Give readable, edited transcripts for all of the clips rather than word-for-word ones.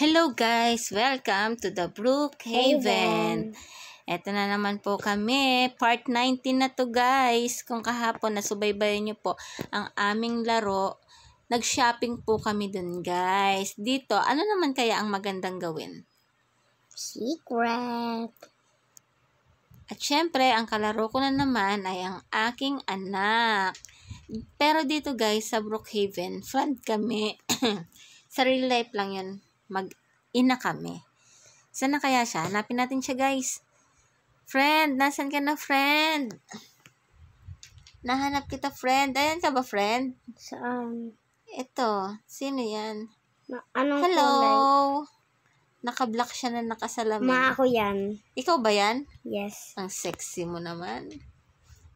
Hello guys! Welcome to the Brookhaven. Eto na naman po kami. Part 19 na to guys. Kung kahapon nasubaybayan nyo po ang aming laro, nag-shopping po kami dun guys. Dito, ano naman kaya ang magandang gawin? Secret. At syempre, ang kalaro ko na naman ay ang aking anak. Pero dito guys, sa Brookhaven, friend kami. Sa real life lang yun. Mag-ina kami. Saan na kaya siya? Hanapin natin siya, guys. Friend, nasan ka na, friend? Nahanap kita, friend. Ayan ka ba, friend? Saan? Ito. Sino yan? Anong Hello? kulay? Naka-black siya na nakasalamin. Ako yan. Ikaw ba yan? Yes. Ang sexy mo naman.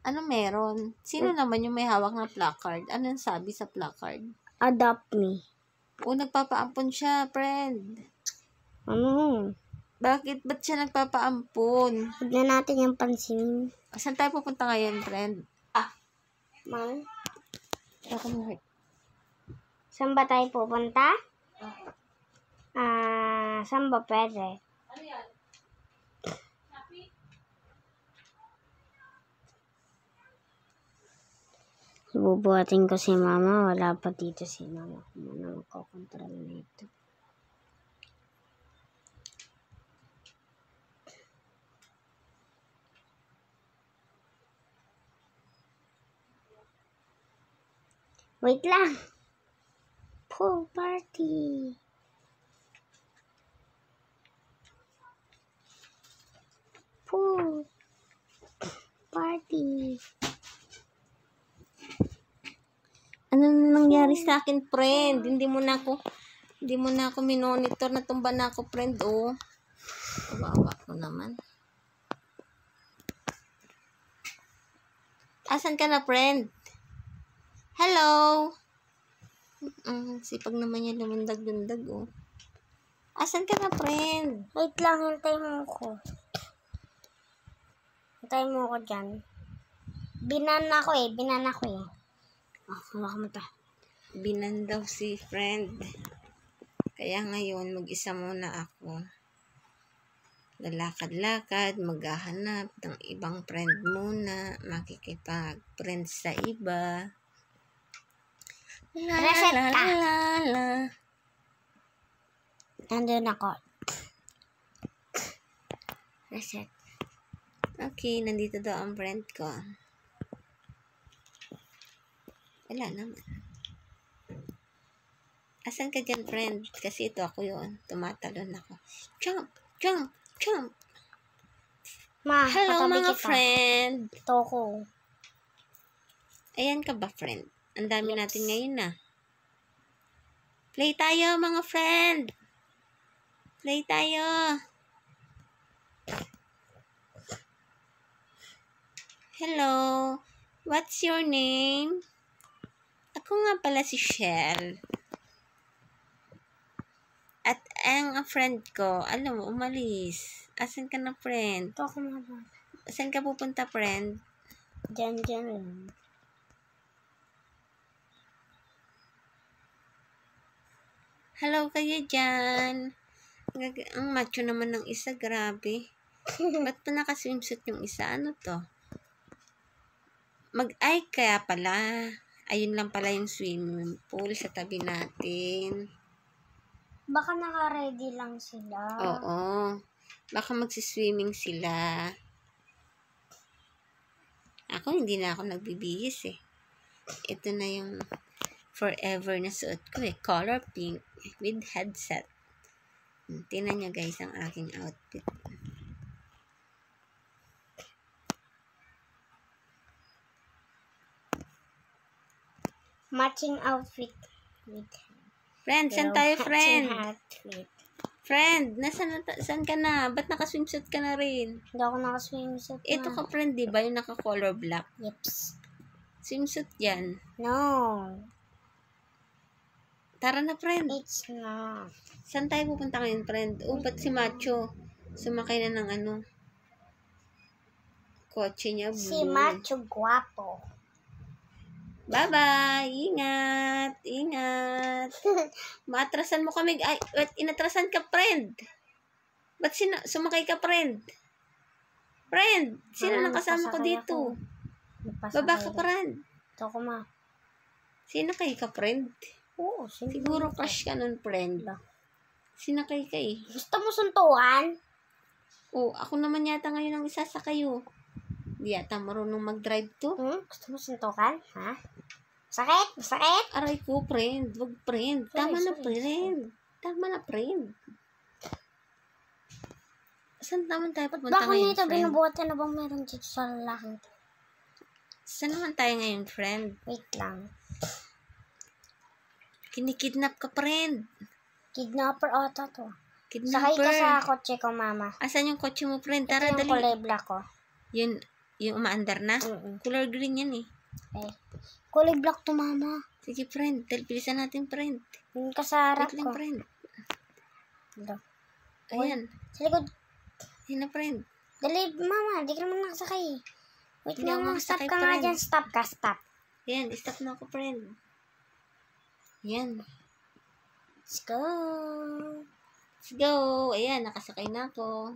Ano meron? Sino naman yung may hawak na placard? Ano yung sabi sa placard? Adopt me. O, nagpapaampon siya, friend. Ano? Bakit? Ba't siya nagpapaampon? Huwag na natin yung pansinin. Saan tayo pupunta ngayon, friend? Mal? Baka ma-hurt. Saan ba tayo pupunta? Saan ba pwede? Ano yan? Bubuhatin ko si mama. Wala pa dito si mama. Ano magkocontrol na ito? Wait lang. Pool party. Pool party. Ano na nangyari sa akin, friend? Hindi mo na ako minonitor, natumba na ako, friend, oh. Kawawa ko naman. Asan ka na, friend? Hello? Sipag naman niya lumundag-lundag, oh. Asan ka na, friend? Wait lang, hintayin mo ko. Hintayin mo ko dyan. Binana ko eh. Hawakan mo ta. Binan daw si friend. Kaya ngayon, mag-isa muna ako. Lalakad-lakad, maghahanap ng ibang friend muna. Makikipag-friend sa iba. Reset ka. La. Nandun ako. Reset. Okay, nandito daw ang friend ko. Wala naman. Asan ka dyan, friend? Kasi ito ako yun. Tumatalon ako. Jump! Jump! Jump! Ma, Hello, patabi mga kita. friend! Ito ko. Ayan ka ba, friend? Ang dami natin ngayon na. Play tayo, mga friend! Play tayo! Hello! What's your name? Ako nga pala si Shell. At ang friend ko, alam mo, umalis. Asan ka na, friend? Ito ako mama. Saan ka pupunta, friend? Dyan lang. Hello kayo dyan. Ang macho naman ng isa, grabe. Ba't pa naka-swimsuit yung isa? Ano to? Ay, kaya pala. Ayun lang pala yung swimming pool sa tabi natin. Baka naka-ready lang sila. Oo. Baka magsiswimming sila. Ako, hindi na ako nagbibihis eh. Ito na yung forever na suot ko eh. Color pink with headset. Tingnan nyo guys ang aking outfit. Matching outfit. Friend, saan tayo, friend? Outfit. Friend, saan ka na? Ba't naka-swimsuit ka na rin? Hindi ako naka-swimsuit na. Ito ka, friend, di ba? Yung naka-color black. Yeps. Swimsuit yan. No. Tara na, friend. It's not. Saan tayo pupunta ngayon, friend? Oh, ba't si Macho? Sumakay na ng ano? Kotse niya, blue. Si Macho Guapo. Bye-bye. Ingat. Ingat. Maatrasan mo kami. Ay, wait, inatrasan ka, friend. Ba't sumakay ka, friend? Friend, sino nang kasama ko dito? Baba ka, friend. Ito ko, ma. Sinakay ka, friend? Oo, Siguro crush ka nun, friend. Sinakay ka eh. Gusto mo suntuan? Oh, ako naman yata ngayon ang isasakay oh. Di yata marunong mag-drive to. Gusto mo suntukan? Ha? Sakit? Sakit? Aray ko, friend. Wag, friend. Tama na, friend. Tama na, friend. Saan naman tayo pupunta ngayon, Bakit nito friend? binubuhat na bang meron dito sa lalaki? Saan naman tayo ngayon, friend? Wait lang. Kinikidnap ka, friend. Kidnapper ata to. Kidnapper. Sakay ka sa kotse ko, mama. Asan yung kotse mo, friend? Ito Tara, yung dali. kulay black ko. Yun, yung umaandar na? Color green yan eh. Kulay black to, mama. Sige, friend. Bilisan natin, friend. Yung ka sa harap Wait lang, ko. friend. Ito. Ayan. Sa likod. Ayan na, friend. Dali, mama. Di ka naman nakasakay. Wait Hindi ako lang, stop nakasakay, ka nga friend. dyan. Stop ka, stop. Ayan, stop na ako, friend. Ayan. Let's go. Let's go. Ayan, nakasakay na ako.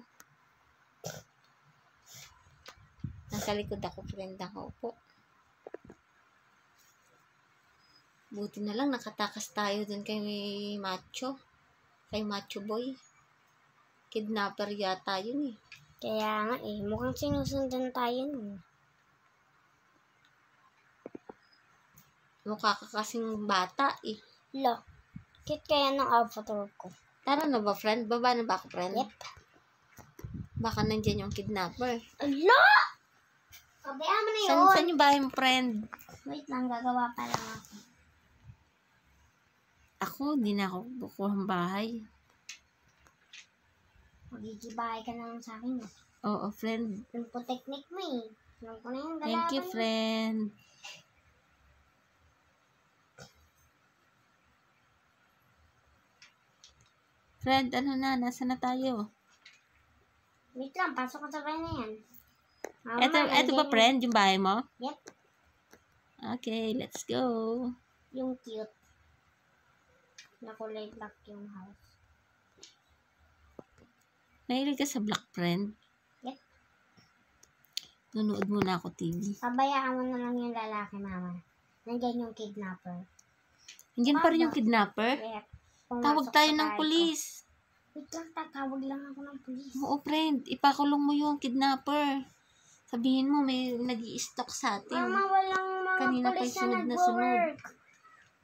Nasa likod ako, friend. Nakaupo. Buti na lang, nakatakas tayo dun kay Macho. Kay Macho Boy. Kidnapper yata yun eh. Kaya nga eh. Mukhang sinusundan tayo nun. Mukha ka kasing bata eh. Lo. Cute kaya ng outfit ko. Tara na ba, friend? Baba na ba ako, friend? Yep. Baka nandyan yung kidnapper. Lo! Pabayaan mo na yun. Saan yung bahay mo, friend? Wait lang, gagawa pa lang ako. Ako, di na ako bukuha ng bahay. Magigibahay ka na lang sa akin. Oo, friend. Yung po technique mo eh. Alam ko na yung galaban. Thank you, friend. Friend, ano na? Nasaan na tayo? Wait lang, pasok ka sa bahay na yan. Mama, Eto ba, nandiyan friend, yung bahay mo? Yep. Okay, let's go. Yung cute. Na kulay black yung house. Nahilig ka sa Black, friend? Yep. Nunood muna ako TV. Pabayaan mo na lang yung lalaki, mama. Nandiyan yung kidnapper. Nandiyan pa rin yung kidnapper? Yep. Tawag tayo ng pulis. Wait lang, tatawag lang ako ng pulis. Oo, friend. Ipakulong mo yung kidnapper. Sabihin mo, may nag-i-stalk sa atin. Mama, walang mga Kanina pulis pa'y sunod na nagwo-work.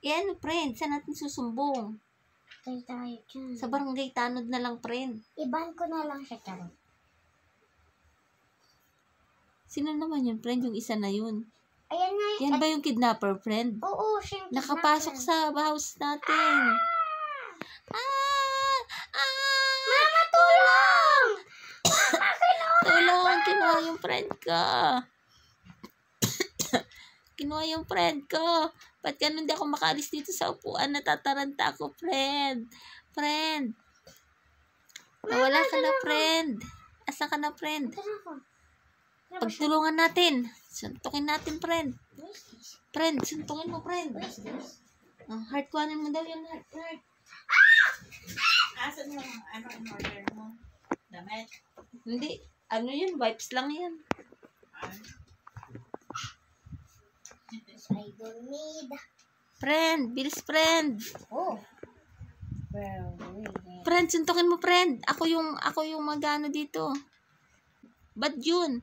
Eh ano, friend? Saan natin susumbong? Tayo dyan. Sa barangay Tanod na lang, friend. Iban ko na lang siya, Karo. Sino naman yun, friend? Yung isa na yun. Ayan nga yun. Yan ba yung kidnapper, friend? Oo, siya yung Nakapasok sa house natin. Mama, tulong! Tulong! Kinuha yung friend ko. Kinuha yung friend ko. Ba't ganun di ako makaalis dito sa upuan? Natataranta ako, friend. Friend. Nawala ka na, friend. Asan ka na, friend? Pagtulungan natin. Suntukin natin, friend. Friend, suntukin mo, friend. Heart, kuhanin mo daw yung heart. Asan yung in order mo? Damit? Hindi. Ano yun? Wipes lang yan. I don't need. Friend, bilis, friend. Oh. Well, Friend, suntukin mo, friend. Ako yung magano dito. Ba't yun?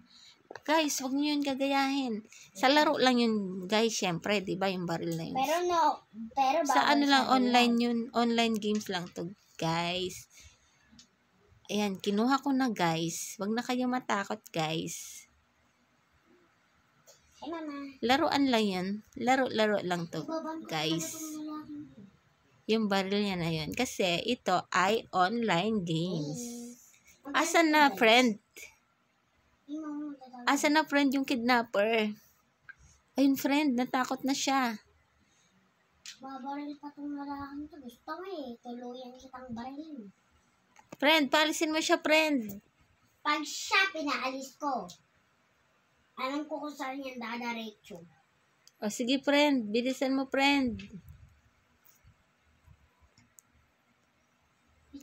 Guys, wag niyo yun gagayahin. Sa laro lang yun, guys, syempre, di ba, yung baril na yun. Pero Sa ano lang, sa online yun. Online games lang to, guys. Ayan, kinuha ko na, guys. Wag na kayo matakot, guys. Hey, mama. Laruan lang yan. Laro lang to, guys. Yung baril niya na yun. Kasi ito ay online games. Asan na, friend? Asan na, friend, yung kidnapper? Ayun, friend, natakot na siya. Babaril pa itong lalaking to. Gusto mo eh. Tuluyan kitang barilin. Friend, paalisin mo siya, friend. Pag siya pinaalis ko, alam ko kung saan yan dadaretso. O sige, friend. Bilisan mo, friend.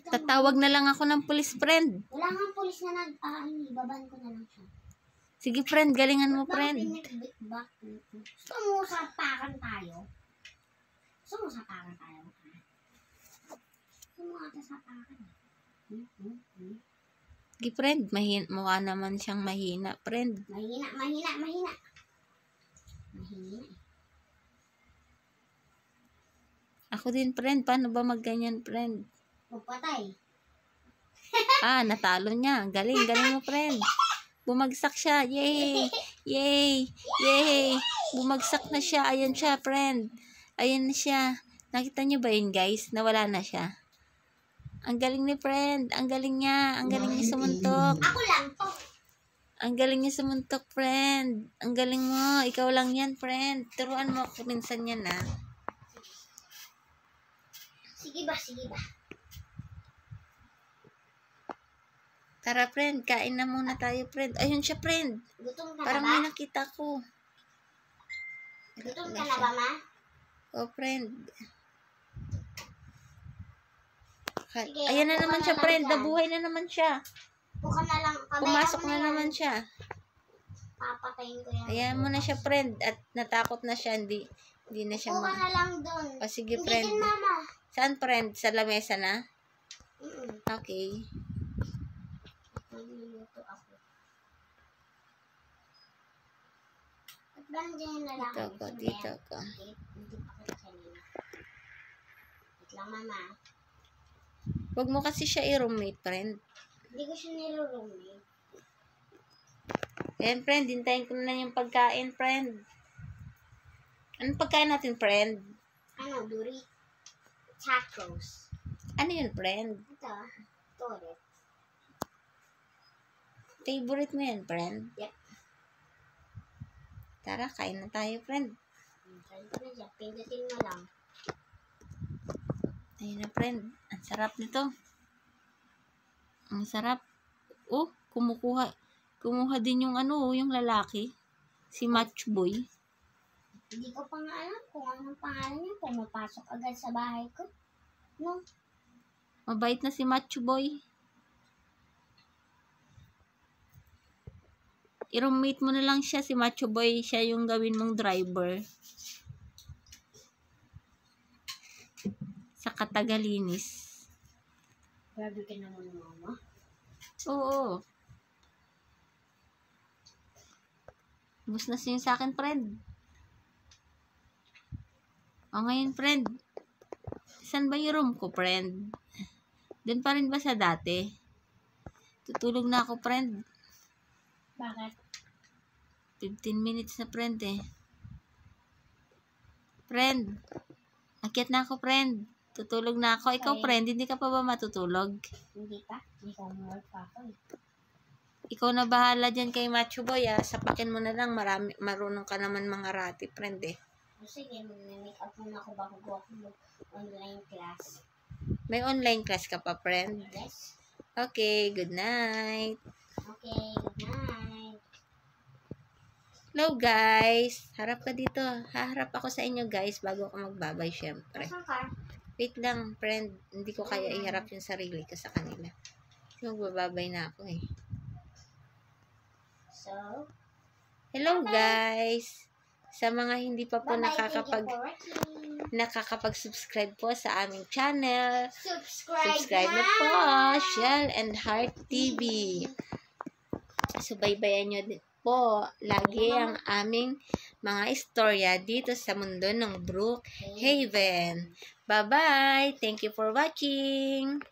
Tatawag na lang ako ng pulis, friend. Wala nga pulis na baban ko na lang siya. Sige, friend. Galingan mo, friend. Gusto mo sapakan tayo? Gusto mo sapakan tayo? Gusto mo ata sapakan? Sige, friend. Mukha naman siyang mahina, friend. Mahina. Ako din, friend. Paano ba magganyan, friend? Magpatay. Natalo niya. Galing mo, friend. Bumagsak siya. Yay! Yay! Yay! Bumagsak na siya. Ayan siya, friend. Ayan na siya. Nakita niyo ba yun, guys? Nawala na siya. Ang galing ni friend. Ang galing niya. Ang galing niya sumuntok. Ako lang to. Ang galing niya sumuntok, friend. Ang galing mo. Ikaw lang yan, friend. Turuan mo ako minsan yan, ha? Sige ba? Tara, friend. Kain na muna tayo, friend. Ayun siya, friend. Gutom ka Parang na ba? may nakita ko. Gutom ka na ba, ma? Oh, friend. Sige, Ayan na upo naman ka siya, naman friend. dyan. Nabuhay na naman siya. Puka na lang. Pumasok na naman siya. Papatayin ko yan. Ayan mo na siya, friend. At natakot na siya. Hindi na siya Puka na lang doon. O, sige, Hindi friend. din, mama. Saan, friend? Sa lamesa na? Okay. Magluluto ako. At ba nandiyan yung lalaki? Dito ko. Hindi pa kita kanina. Wait lang, mama. Huwag mo kasi siya i-roommate, friend. Hindi ko siya nilurumi. Ayan, friend. Hintayin ko na yung pagkain, friend. Anong pagkain natin, friend? Duri. Tacos. Ano yun, friend? Ito, toilet. Favorite mo yan, friend? Yep. Tara, kain na tayo, friend. Try ko na dyan. Pindutin mo lang. Ayun na, friend. Ang sarap nito. Ang sarap. Oh, kumuha din yung yung lalaki. Si Match Boy. Hindi ko pa nga alam kung anong pangalan niya. Pumapasok agad sa bahay ko. No? Mabait na si Match Boy. I-roommate mo na lang siya, si Macho Boy. Siya yung gawin mong driver. Sa Katagalinis. Grabe ka naman, mama. Oo. Bus na siya sa akin, friend. O ngayon, friend. Saan ba yung room ko, friend? Doon pa rin ba sa dati? Tutulog na ako, friend. Bakit? 15 minutes na, friend, eh. Friend. Akyat na ako, friend. Tutulog na ako. Ikaw, Okay. friend, hindi ka pa ba matutulog? Hindi pa. Hindi ko umawag pa ako. Ikaw na bahala dyan kay Macho Boy, ah. Sapakin mo na lang. Marunong ka naman mga rati, friend, eh. Sige, mag-make up muna ako bago ako mag-online class. May online class ka pa, friend? Yes? Okay, good night. Okay, good night. Hello, guys. Harap ka dito. Haharap ako sa inyo, guys, bago ako magbabay, syempre. Saan ka? Wait lang, friend. Hindi ko kaya iharap yung sarili ko sa kanila. Magbababay na ako, eh. So, Hello, guys. Sa mga hindi pa po bye-bye. Thank you for watching. nakakapag-subscribe po sa aming channel. Subscribe Na na! po, Shell and Heart TV. Subaybayan nyo din po lagi ang aming mga istorya dito sa mundo ng Brookhaven. Bye-bye! Thank you for watching!